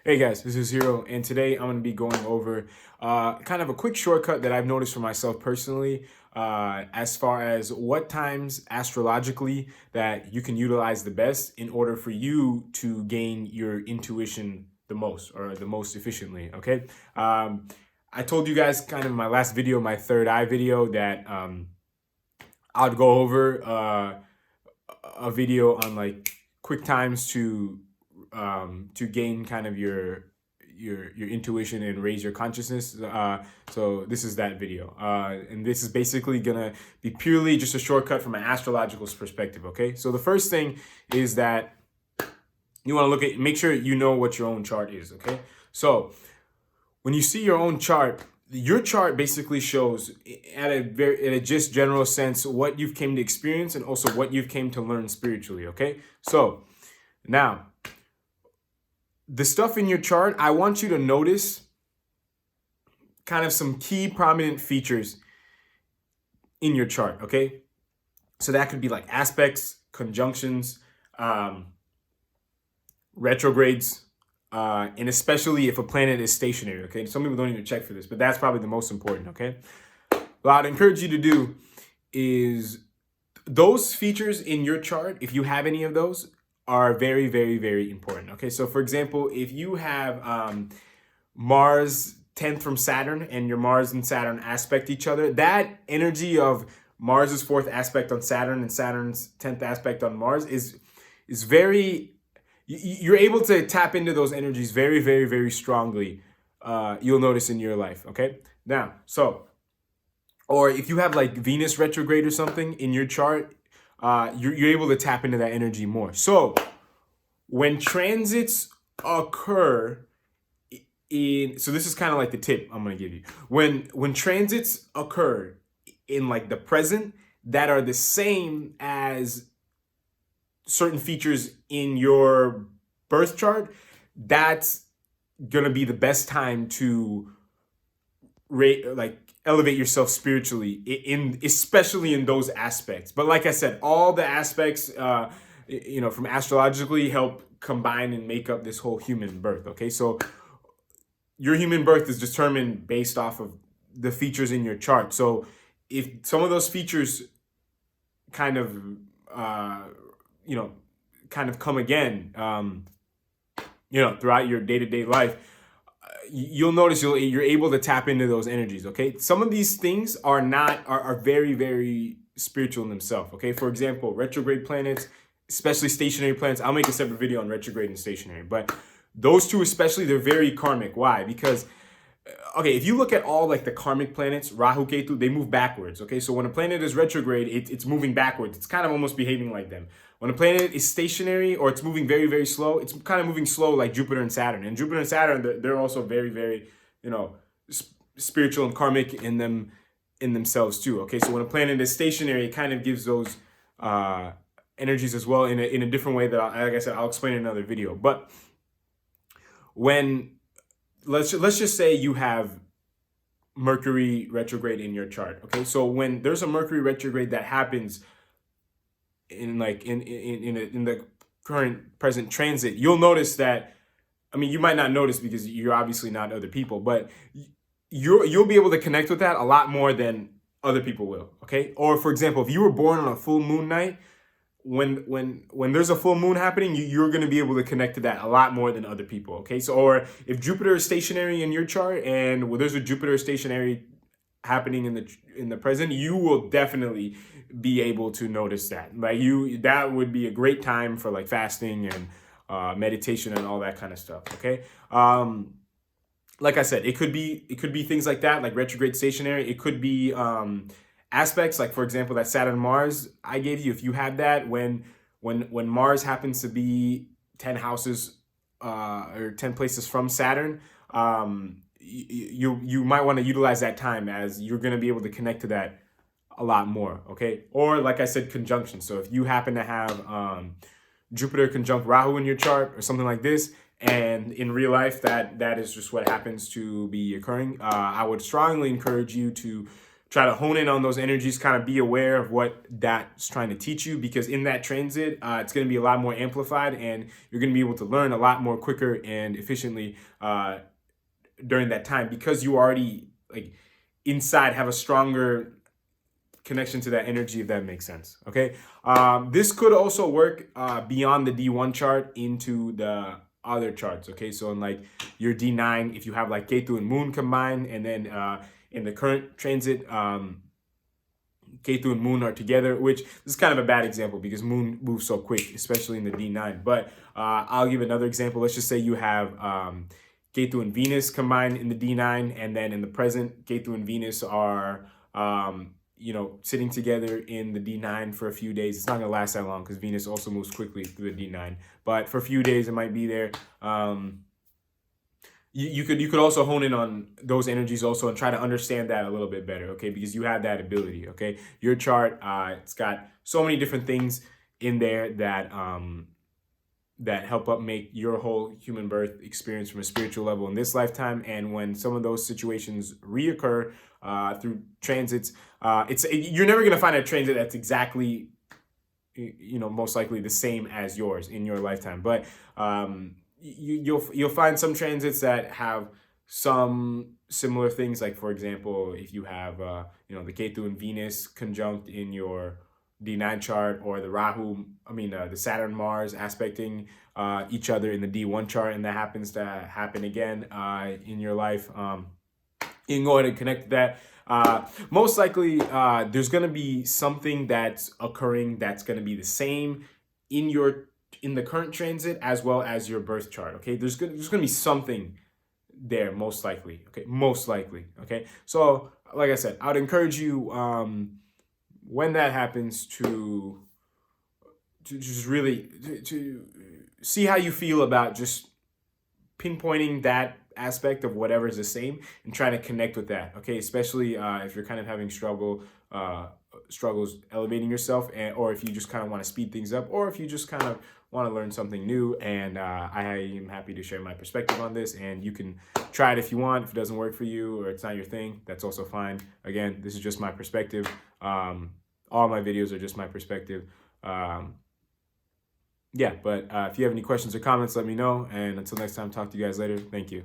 Hey guys, this is Hero, and today I'm going to be going over kind of a quick shortcut that I've noticed for myself personally, as far as what times astrologically that you can utilize the best in order for you to gain your intuition the most or the most efficiently. Okay, I told you guys kind of in my last video, my third eye video, that I'd go over a video on like quick times to gain kind of your intuition and raise your consciousness. So this is that video, and this is basically gonna be purely just a shortcut from an astrological perspective. Okay, so the first thing is that you want to make sure you know what your own chart is. Okay, so when you see your chart basically shows at a just general sense what you've came to experience and also what you've came to learn spiritually. Okay, so now the stuff in your chart, I want you to notice kind of some key prominent features in your chart, okay? So that could be like aspects, conjunctions, retrogrades, and especially if a planet is stationary, okay? Some people don't even check for this, but that's probably the most important, okay? What I'd encourage you to do is those features in your chart, if you have any of those, are very, very, very important. Okay, so for example, if you have Mars 10th from Saturn and your Mars and Saturn aspect each other, that energy of Mars's 4th aspect on Saturn and Saturn's 10th aspect on Mars is very, you're able to tap into those energies very, very, very strongly. You'll notice in your life. Okay, now, so, or if you have like Venus retrograde or something in your chart, you're able to tap into that energy more. So when transits occur so this is kind of like the tip I'm going to give you. When transits occur in like the present that are the same as certain features in your birth chart, that's going to be the best time to elevate yourself spiritually, especially in those aspects. But like I said, all the aspects from astrologically help combine and make up this whole human birth. Okay, so your human birth is determined based off of the features in your chart. So if some of those features kind of kind of come again throughout your day-to-day life, you'll notice you're able to tap into those energies. Okay, some of these things are very, very spiritual in themselves. Okay, for example, retrograde planets, especially stationary planets. I'll make a separate video on retrograde and stationary, but those two especially, they're very karmic. Why? Because okay, if you look at all like the karmic planets, Rahu, Ketu, they move backwards. Okay, so when a planet is retrograde, it's moving backwards. It's kind of almost behaving like them. When a planet is stationary or it's moving very, very slow, it's kind of moving slow like Jupiter and Saturn. And Jupiter and Saturn, they're also very, very, spiritual and karmic in themselves too. Okay, so when a planet is stationary, it kind of gives those energies as well in a different way that, like I said, I'll explain in another video. But when let's just say you have Mercury retrograde in your chart. Okay, so when there's a Mercury retrograde that happens in the current present transit, you'll notice that, I mean, you might not notice because you're obviously not other people, but you'll be able to connect with that a lot more than other people will. Okay, or for example, if you were born on a full moon night, when there's a full moon happening, you're going to be able to connect to that a lot more than other people. Okay, so or if Jupiter is stationary in your chart and there's a Jupiter stationary happening in the present, you will definitely be able to notice that. Like that would be a great time for like fasting and meditation and all that kind of stuff. Okay, like I said, it could be things like that, like retrograde stationary. It could be aspects, like for example, that Saturn Mars I gave you. If you had that when Mars happens to be 10 houses or 10 places from Saturn, you might want to utilize that time, as you're going to be able to connect to that a lot more. Okay, or like I said, conjunction. So if you happen to have Jupiter conjunct Rahu in your chart or something like this, and in real life that is just what happens to be occurring, I would strongly encourage you to try to hone in on those energies, kind of be aware of what that's trying to teach you, because in that transit, it's going to be a lot more amplified, and you're going to be able to learn a lot more quicker and efficiently during that time, because you already like inside have a stronger connection to that energy, if that makes sense. Okay. This could also work beyond the D1 chart into the other charts. Okay. So in like your D9, if you have like Ketu and Moon combined, and then in the current transit, Ketu and Moon are together, which this is kind of a bad example because Moon moves so quick, especially in the D9. But I'll give another example. Let's just say you have Ketu and Venus combined in the D9, and then in the present, Ketu and Venus are sitting together in the D9 for a few days. It's not going to last that long because Venus also moves quickly through the D9. But for a few days, it might be there. You could also hone in on those energies also and try to understand that a little bit better, okay? Because you have that ability, okay? Your chart, it's got so many different things in there that that help up make your whole human birth experience from a spiritual level in this lifetime. And when some of those situations reoccur through transits, you're never going to find a transit that's exactly, most likely the same as yours in your lifetime. But you'll find some transits that have some similar things. Like, for example, if you have the Ketu and Venus conjunct in your D9 chart, or the Saturn Mars aspecting each other in the D1 chart, and that happens to happen again in your life, you can go ahead and connect that. Most likely, there's going to be something that's occurring that's going to be the same in the current transit as well as your birth chart. Okay, there's going to be something there, most likely. Okay, most likely. Okay, so like I said, I would encourage you when that happens to just really to see how you feel about just pinpointing that aspect of whatever is the same and trying to connect with that. Okay, especially if you're kind of having struggles elevating yourself, or if you just kind of want to speed things up, or if you just kind of want to learn something new. And I am happy to share my perspective on this, and you can try it if you want. If it doesn't work for you or it's not your thing, that's also fine. Again, this is just my perspective. All my videos are just my perspective. Yeah, but if you have any questions or comments, let me know. And until next time, talk to you guys later. Thank you.